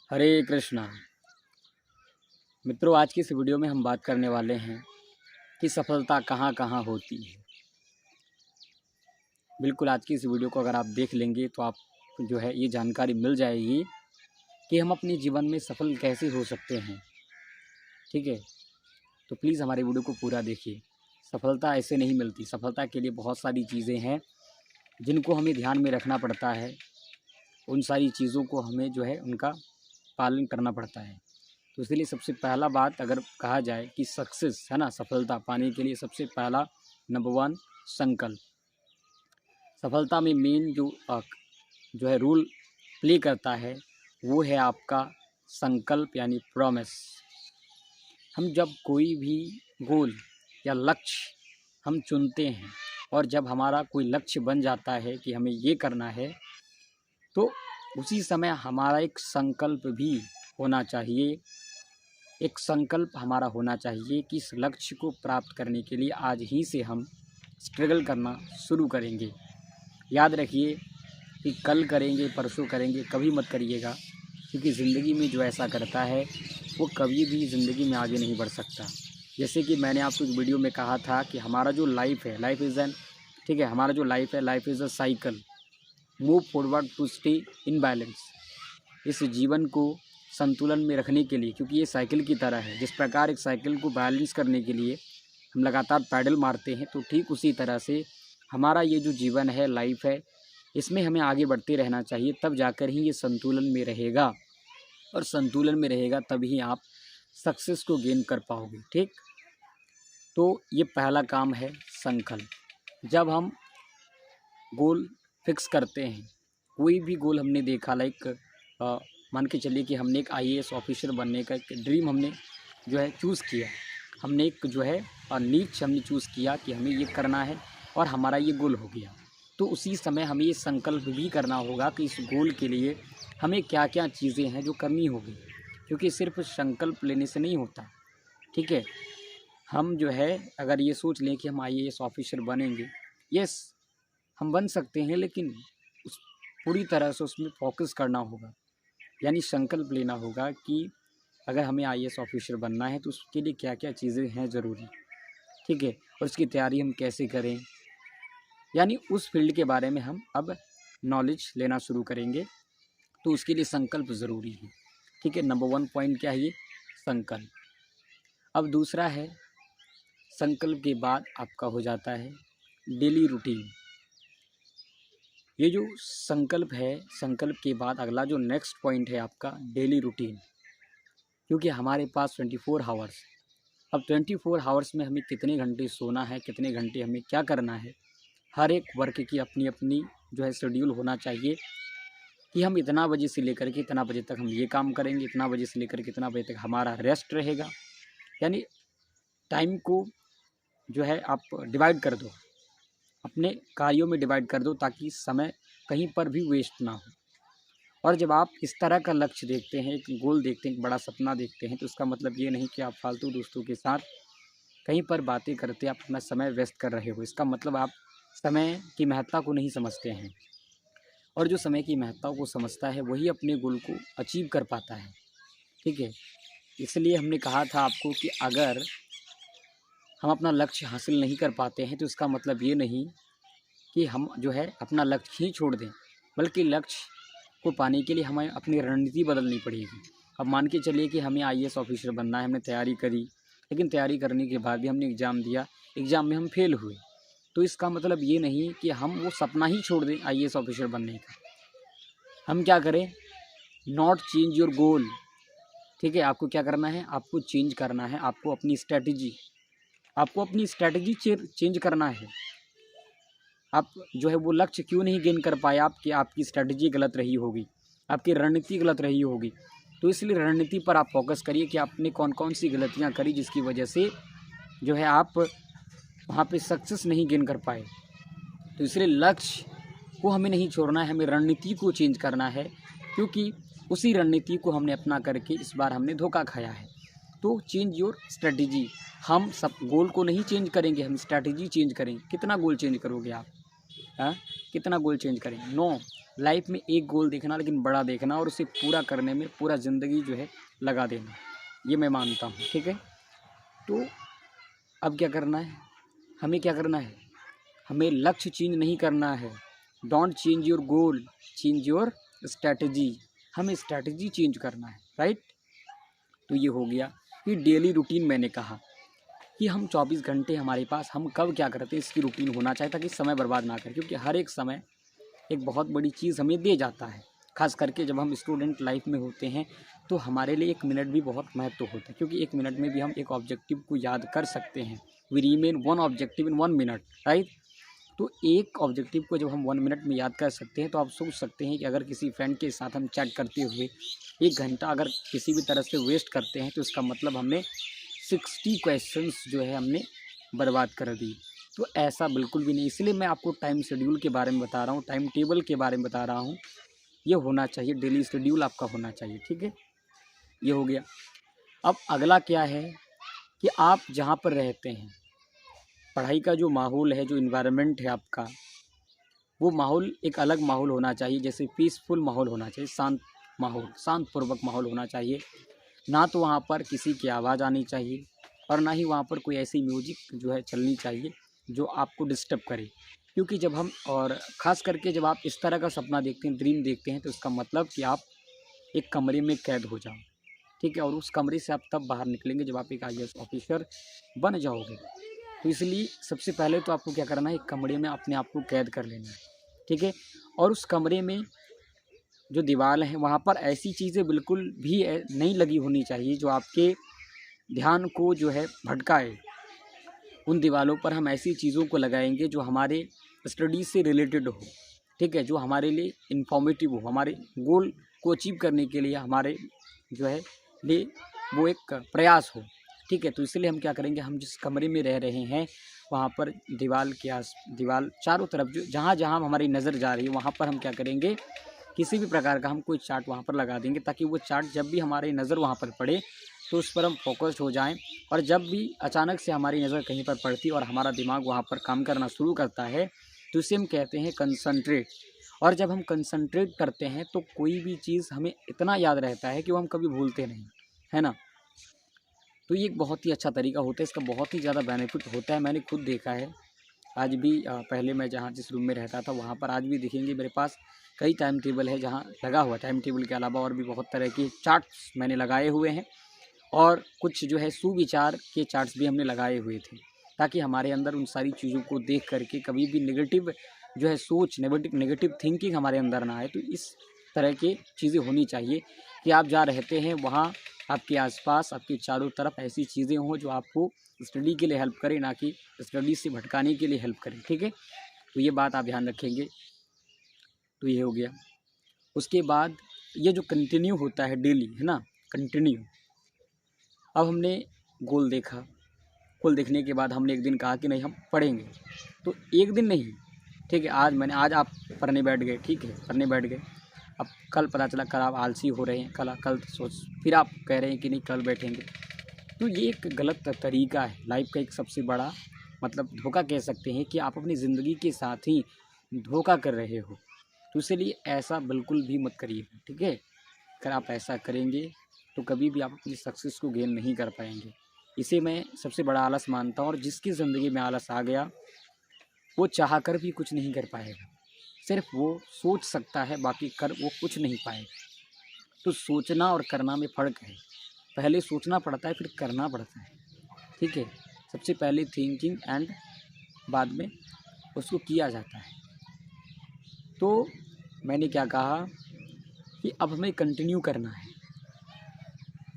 हरे कृष्णा। मित्रों, आज की इस वीडियो में हम बात करने वाले हैं कि सफलता कहाँ कहाँ होती है। बिल्कुल, आज की इस वीडियो को अगर आप देख लेंगे तो आप जो है ये जानकारी मिल जाएगी कि हम अपने जीवन में सफल कैसे हो सकते हैं। ठीक है, तो प्लीज़ हमारे वीडियो को पूरा देखिए। सफलता ऐसे नहीं मिलती। सफलता के लिए बहुत सारी चीज़ें हैं जिनको हमें ध्यान में रखना पड़ता है। उन सारी चीज़ों को हमें जो है उनका पालन करना पड़ता है। तो इसलिए सबसे पहला बात अगर कहा जाए कि सक्सेस है ना, सफलता पाने के लिए सबसे पहला नंबर वन संकल्प। सफलता में मेन जो है रोल प्ले करता है वो है आपका संकल्प यानी प्रॉमिस। हम जब कोई भी गोल या लक्ष्य हम चुनते हैं और जब हमारा कोई लक्ष्य बन जाता है कि हमें ये करना है, तो उसी समय हमारा एक संकल्प भी होना चाहिए। एक संकल्प हमारा होना चाहिए कि इस लक्ष्य को प्राप्त करने के लिए आज ही से हम स्ट्रगल करना शुरू करेंगे। याद रखिए कि कल करेंगे, परसों करेंगे, कभी मत करिएगा, क्योंकि ज़िंदगी में जो ऐसा करता है वो कभी भी ज़िंदगी में आगे नहीं बढ़ सकता। जैसे कि मैंने आपको एक वीडियो में कहा था कि हमारा जो लाइफ है, लाइफ इज़ एन ठीक है, हमारा जो लाइफ है, life is a cycle, move forward to stay in balance. इस जीवन को संतुलन में रखने के लिए, क्योंकि ये साइकिल की तरह है, जिस प्रकार एक साइकिल को बैलेंस करने के लिए हम लगातार पैडल मारते हैं, तो ठीक उसी तरह से हमारा ये जो जीवन है, लाइफ है, इसमें हमें आगे बढ़ते रहना चाहिए। तब जाकर ही ये संतुलन में रहेगा, और संतुलन में रहेगा तभी आप सक्सेस को गेन कर पाओगे। ठीक, तो ये पहला काम है संकल्प। जब हम गोल फिक्स करते हैं, कोई भी गोल हमने देखा, लाइक मान के चलिए कि हमने एक आईएएस ऑफिसर बनने का एक ड्रीम हमने जो है चूज़ किया। हमने एक जो है नीच हमने चूज़ किया कि हमें ये करना है और हमारा ये गोल हो गया। तो उसी समय हमें ये संकल्प भी करना होगा कि इस गोल के लिए हमें क्या क्या चीज़ें हैं जो करनी होगी, क्योंकि सिर्फ संकल्प लेने से नहीं होता। ठीक है, हम जो है अगर ये सोच लें कि हम आईएएस ऑफिसर बनेंगे, यस हम बन सकते हैं, लेकिन उस पूरी तरह से उसमें फोकस करना होगा। यानी संकल्प लेना होगा कि अगर हमें आईएएस ऑफिसर बनना है तो उसके लिए क्या क्या चीज़ें हैं ज़रूरी। ठीक है, और उसकी तैयारी हम कैसे करें, यानी उस फील्ड के बारे में हम अब नॉलेज लेना शुरू करेंगे। तो उसके लिए संकल्प ज़रूरी है। ठीक है, नंबर वन पॉइंट क्या है, ये संकल्प। अब दूसरा है, संकल्प के बाद आपका हो जाता है डेली रूटीन। ये जो संकल्प है, संकल्प के बाद अगला जो नेक्स्ट पॉइंट है आपका डेली रूटीन। क्योंकि हमारे पास 24 हावर्स, अब 24 हावर्स में हमें कितने घंटे सोना है, कितने घंटे हमें क्या करना है, हर एक वर्क की अपनी अपनी जो है शेड्यूल होना चाहिए कि हम इतना बजे से लेकर के इतना बजे तक हम ये काम करेंगे, इतना बजे से लेकर के इतना बजे तक हमारा रेस्ट रहेगा। यानी टाइम को जो है आप डिवाइड कर दो, अपने कार्यों में डिवाइड कर दो, ताकि समय कहीं पर भी वेस्ट ना हो। और जब आप इस तरह का लक्ष्य देखते हैं, एक गोल देखते हैं, एक बड़ा सपना देखते हैं, तो इसका मतलब ये नहीं कि आप फालतू दोस्तों के साथ कहीं पर बातें करते आप अपना समय व्यस्त कर रहे हो। इसका मतलब आप समय की महत्ता को नहीं समझते हैं, और जो समय की महत्ता को समझता है वही अपने गोल को अचीव कर पाता है। ठीक है, इसलिए हमने कहा था आपको कि अगर हम अपना लक्ष्य हासिल नहीं कर पाते हैं तो इसका मतलब ये नहीं कि हम जो है अपना लक्ष्य ही छोड़ दें, बल्कि लक्ष्य को पाने के लिए हमें अपनी रणनीति बदलनी पड़ेगी। अब मान के चलिए कि हमें आईएएस ऑफिसर बनना है, हमने तैयारी करी, लेकिन तैयारी करने के बाद भी हमने एग्ज़ाम दिया, एग्ज़ाम में हम फेल हुए, तो इसका मतलब ये नहीं कि हम वो सपना ही छोड़ दें आईएएस ऑफिसर बनने का। हम क्या करें, नॉट चेंज योर गोल। ठीक है, आपको क्या करना है, आपको चेंज करना है, आपको अपनी स्ट्रैटेजी चेंज करना है। आप जो है वो लक्ष्य क्यों नहीं गेन कर पाए, आपकी स्ट्रैटेजी गलत रही होगी, आपकी रणनीति गलत रही होगी। तो इसलिए रणनीति पर आप फोकस करिए कि आपने कौन कौन सी गलतियां करी जिसकी वजह से जो है आप वहाँ पे सक्सेस नहीं गेन कर पाए। तो इसलिए लक्ष्य को हमें नहीं छोड़ना है, हमें रणनीति को चेंज करना है, क्योंकि उसी रणनीति को हमने अपना करके इस बार हमने धोखा खाया है। तो चेंज योर स्ट्रैटेजी। हम सब गोल को नहीं चेंज करेंगे, हम स्ट्रैटेजी चेंज करेंगे। कितना गोल चेंज करोगे आप, हाँ, कितना गोल चेंज करेंगे? नो, लाइफ में एक गोल देखना, लेकिन बड़ा देखना, और उसे पूरा करने में पूरा ज़िंदगी जो है लगा देना, ये मैं मानता हूँ। ठीक है, तो अब क्या करना है, हमें क्या करना है, हमें लक्ष्य चेंज नहीं करना है। Don't change your goal, change your strategy. हमें स्ट्रैटेजी चेंज करना है, राइट। तो ये हो गया कि डेली रूटीन मैंने कहा कि हम 24 घंटे हमारे पास हम कब क्या करते हैं इसकी रूटीन होना चाहिए, ताकि समय बर्बाद ना करें, क्योंकि हर एक समय एक बहुत बड़ी चीज़ हमें दे जाता है। खास करके जब हम स्टूडेंट लाइफ में होते हैं तो हमारे लिए 1 मिनट भी बहुत महत्व होता है, क्योंकि 1 मिनट में भी हम एक ऑब्जेक्टिव को याद कर सकते हैं। We remain one objective in 1 minute, right. तो एक ऑब्जेक्टिव को जब हम 1 मिनट में याद कर सकते हैं, तो आप सोच सकते हैं कि अगर किसी फ्रेंड के साथ हम चैट करते हुए 1 घंटा अगर किसी भी तरह से वेस्ट करते हैं, तो इसका मतलब हमने 60 क्वेश्चंस जो है हमने बर्बाद कर दी। तो ऐसा बिल्कुल भी नहीं, इसलिए मैं आपको टाइम शेड्यूल के बारे में बता रहा हूँ, टाइम टेबल के बारे में बता रहा हूँ। ये होना चाहिए, डेली शेड्यूल आपका होना चाहिए। ठीक है, ये हो गया। अब अगला क्या है कि आप जहाँ पर रहते हैं, पढ़ाई का जो माहौल है, जो इन्वायरमेंट है आपका, वो माहौल एक अलग माहौल होना चाहिए। जैसे पीसफुल माहौल होना चाहिए, शांत माहौल, शांतपूर्वक माहौल होना चाहिए। ना तो वहाँ पर किसी की आवाज़ आनी चाहिए, और ना ही वहाँ पर कोई ऐसी म्यूजिक जो है चलनी चाहिए जो आपको डिस्टर्ब करे। क्योंकि जब हम, और ख़ास करके जब आप इस तरह का सपना देखते हैं, ड्रीम देखते हैं, तो इसका मतलब कि आप एक कमरे में कैद हो जाओ। ठीक है, और उस कमरे से आप तब बाहर निकलेंगे जब आप एक IAS ऑफिसर बन जाओगे। तो इसलिए सबसे पहले तो आपको क्या करना है, एक कमरे में अपने आप को कैद कर लेना है। ठीक है, और उस कमरे में जो दीवार है वहाँ पर ऐसी चीज़ें बिल्कुल भी नहीं लगी होनी चाहिए जो आपके ध्यान को जो है भटकाए। उन दीवारों पर हम ऐसी चीज़ों को लगाएंगे जो हमारे स्टडी से रिलेटेड हो। ठीक है, जो हमारे लिए इन्फॉर्मेटिव हो, हमारे गोल को अचीव करने के लिए हमारे जो है लिए वो एक प्रयास हो। ठीक है, तो इसलिए हम क्या करेंगे, हम जिस कमरे में रह रहे हैं वहाँ पर दीवार चारों तरफ जो जहाँ जहाँ हमारी नज़र जा रही है वहाँ पर हम क्या करेंगे, किसी भी प्रकार का हम कोई चार्ट वहाँ पर लगा देंगे, ताकि वो चार्ट जब भी हमारी नज़र वहाँ पर पड़े तो उस पर हम फोकस्ड हो जाएं। और जब भी अचानक से हमारी नज़र कहीं पर पड़ती और हमारा दिमाग वहाँ पर काम करना शुरू करता है, तो इसे हम कहते हैं कंसंट्रेट। और जब हम कंसंट्रेट करते हैं तो कोई भी चीज़ हमें इतना याद रहता है कि वो हम कभी भूलते नहीं, है ना। तो ये एक बहुत ही अच्छा तरीका होता है, इसका बहुत ही ज़्यादा बेनिफिट होता है, मैंने खुद देखा है। आज भी पहले मैं जहाँ जिस रूम में रहता था वहाँ पर आज भी दिखेंगे मेरे पास कई टाइम टेबल है, जहाँ लगा हुआ टाइम टेबल के अलावा और भी बहुत तरह के चार्ट्स मैंने लगाए हुए हैं, और कुछ जो है सुविचार के चार्ट्स भी हमने लगाए हुए थे, ताकि हमारे अंदर उन सारी चीज़ों को देख करके कभी भी नेगेटिव जो है सोच, नेगेटिव थिंकिंग हमारे अंदर ना आए। तो इस तरह की चीज़ें होनी चाहिए कि आप जहाँ रहते हैं वहाँ आपके आसपास, आपके चारों तरफ ऐसी चीज़ें हों जो आपको स्टडी के लिए हेल्प करें, ना कि स्टडी से भटकाने के लिए हेल्प करें। ठीक है, तो ये बात आप ध्यान रखेंगे। तो ये हो गया। उसके बाद ये जो कंटिन्यू होता है डेली, है ना, कंटिन्यू। अब हमने गोल देखा, गोल देखने के बाद हमने एक दिन कहा कि नहीं हम पढ़ेंगे, तो एक दिन नहीं, ठीक है, आज आप पढ़ने बैठ गए, ठीक है, पढ़ने बैठ गए। अब कल पता चला कल आप आलसी हो रहे हैं, कल सोच फिर आप कह रहे हैं कि नहीं कल बैठेंगे। तो ये एक गलत तरीका है, लाइफ का एक सबसे बड़ा मतलब धोखा कह सकते हैं कि आप अपनी ज़िंदगी के साथ ही धोखा कर रहे हो। तो इसलिए ऐसा बिल्कुल भी मत करिए। ठीक है, अगर आप ऐसा करेंगे तो कभी भी आप अपनी सक्सेस को गेन नहीं कर पाएंगे। इसे मैं सबसे बड़ा आलस मानता हूँ, और जिसकी ज़िंदगी में आलस आ गया वो चाह कर भी कुछ नहीं कर पाएगा। सिर्फ वो सोच सकता है, बाकी कर वो कुछ नहीं पाएगा। तो सोचना और करना में फ़र्क है, पहले सोचना पड़ता है फिर करना पड़ता है। ठीक है, सबसे पहले थिंकिंग एंड बाद में उसको किया जाता है। तो मैंने क्या कहा कि अब हमें कंटिन्यू करना है।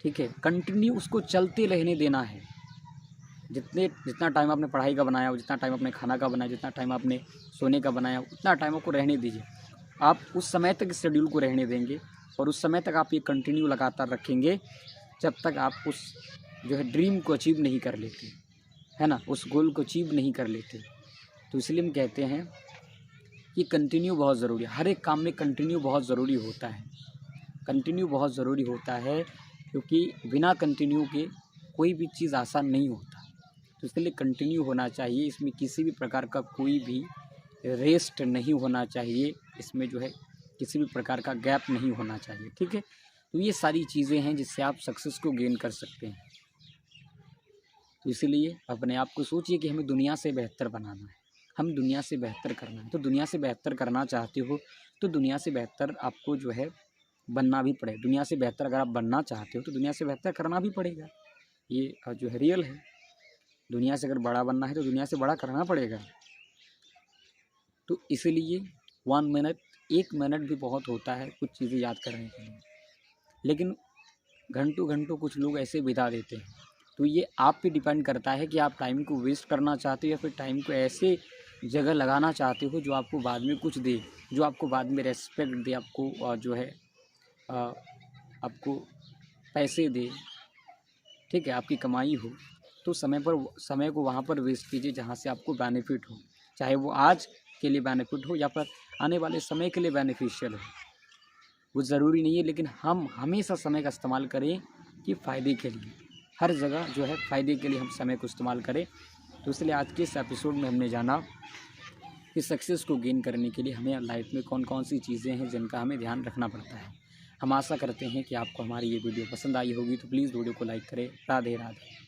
ठीक है, कंटिन्यू उसको चलते रहने देना है। जितना टाइम आपने पढ़ाई का बनाया, जितना टाइम आपने खाना का बनाया, जितना टाइम आपने सोने का बनाया, उतना टाइम आपको रहने दीजिए। आप उस समय तक इस शेड्यूल को रहने देंगे, और उस समय तक आप ये कंटिन्यू लगातार रखेंगे जब तक आप उस जो है ड्रीम को अचीव नहीं कर लेते, है ना, उस गोल को अचीव नहीं कर लेते। तो इसलिए हम कहते हैं कि कंटिन्यू बहुत ज़रूरी है, हर एक काम में कंटिन्यू बहुत ज़रूरी होता है। कंटिन्यू बहुत ज़रूरी होता है, क्योंकि बिना कंटिन्यू के कोई भी चीज़ आसान नहीं होता। तो इसलिए कंटिन्यू होना चाहिए, इसमें किसी भी प्रकार का कोई भी रेस्ट नहीं होना चाहिए। इसमें जो है किसी भी प्रकार का गैप नहीं होना चाहिए, ठीक है। तो ये सारी चीज़ें हैं जिससे आप सक्सेस को गेन कर सकते हैं। तो इसीलिए अपने आप को सोचिए कि हमें दुनिया से बेहतर बनाना है, हम दुनिया से बेहतर करना है। तो दुनिया से बेहतर करना चाहते हो तो दुनिया से बेहतर आपको जो है बनना भी पड़ेगा। दुनिया से बेहतर अगर आप बनना चाहते हो तो दुनिया से बेहतर करना भी पड़ेगा। ये जो है रियल है। दुनिया से अगर बड़ा बनना है तो दुनिया से बड़ा करना पड़ेगा। तो इसीलिए 1 मिनट 1 मिनट भी बहुत होता है कुछ चीज़ें याद करने के लिए, लेकिन घंटों घंटों कुछ लोग ऐसे बिता देते हैं। तो ये आप पे डिपेंड करता है कि आप टाइम को वेस्ट करना चाहते हो या फिर टाइम को ऐसे जगह लगाना चाहते हो जो आपको बाद में कुछ दे, जो आपको बाद में रेस्पेक्ट दे, आपको जो है आपको पैसे दे, ठीक है, आपकी कमाई हो। तो समय को वहाँ पर वेस्ट कीजिए जहाँ से आपको बेनिफिट हो, चाहे वो आज के लिए बेनिफिट हो या फिर आने वाले समय के लिए बेनिफिशियल हो, वो ज़रूरी नहीं है। लेकिन हम हमेशा समय का इस्तेमाल करें कि फ़ायदे के लिए, हर जगह जो है फ़ायदे के लिए हम समय को इस्तेमाल करें। तो इसलिए आज के इस एपिसोड में हमने जाना कि सक्सेस को गेन करने के लिए हमें लाइफ में कौन कौन सी चीज़ें हैं जिनका हमें ध्यान रखना पड़ता है। हम आशा करते हैं कि आपको हमारी ये वीडियो पसंद आई होगी, तो प्लीज़ वीडियो को लाइक करें। राधे राधे।